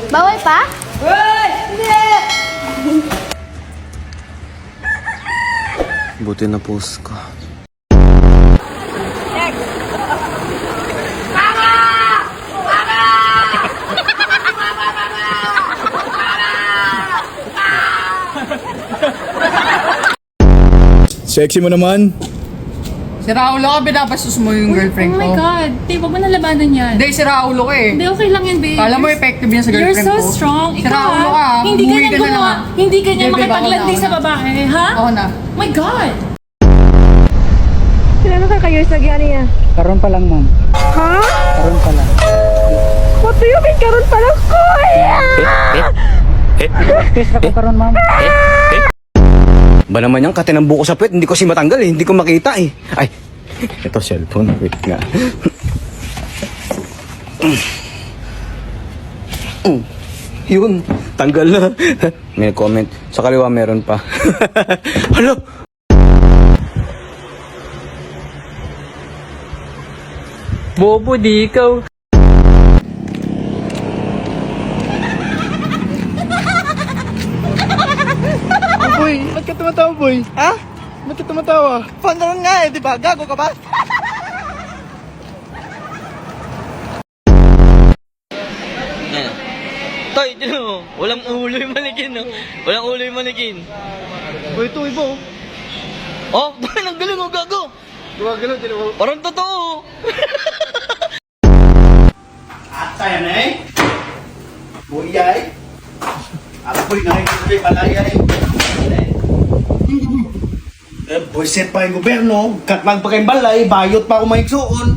Bawal pa? Hindi! Buti na post ka. Sexy mo naman. Si Raulo ka, binabastos mo yung girlfriend Oh my ko. God. Babe, huwag mo na labanan yan. Hindi, si Raulo ka eh. Hindi, okay lang yan, babe. Kala mo effective yan sa You're girlfriend so ko. strong. Si Ikaw, Raulo ka. Hindi Umuwi ganyan ka na gumawa. lang. Hindi ganyan Babe, makipaglandi ako sa na. babae, ha? Ako na. Oh my God. Kailan ka kayo sa gyari niya? Karon pa lang, ma'am. Ha? Karon pa lang. What do you mean karon pa lang ko? Practice ako karon, ma'am. Ba naman yung katinambu ko sa puwet, hindi ko si matanggal eh, hindi ko makita eh. Ay, ito cellphone, wait nga. Yun, tanggal na. May comment, sa kaliwa meron pa. Hala! Bobo, di ikaw. Boy, ba't ka tumatawa, boy? Ha? Ba't ka tumatawa? Pantalon nga eh, di ba? Gago ka ba? Toy, dito mo. Walang ulo yung manikin, no? Walang ulo yung manikin. Boy, ito, iba oh. Oh, boy, ang galing, oh, gago. Gumagalaw, di naman. Parang totoo. At saya na eh. Buyay. At boy na rin kasi palaya eh. Boy, set pa yung gobyerno. Katlang pa kayong balay, bayot pa ako maigsoon.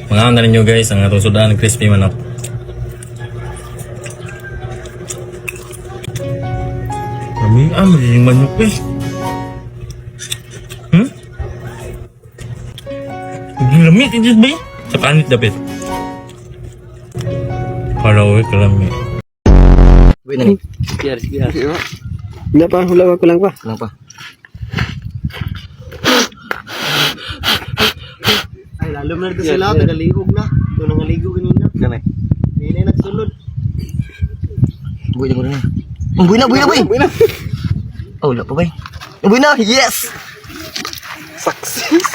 Mga handa ninyo guys, ang atong sudan crispy manok. Kami magiging manok eh. Magiging lamit, it is ba? Sa panit dapit. Parawi kalami. Boy, nani. Biar. Wala pa, wala ko lang pa. Kenapa? Ay, lalo na rin sila, nagaligog na. Ito nangaligo ganina. Kenapa? Hindi na nagsulod. Boy, jangan na. Boy na, boy. Boy na. Oh, wala pa, boy. Boy na, yes! Success!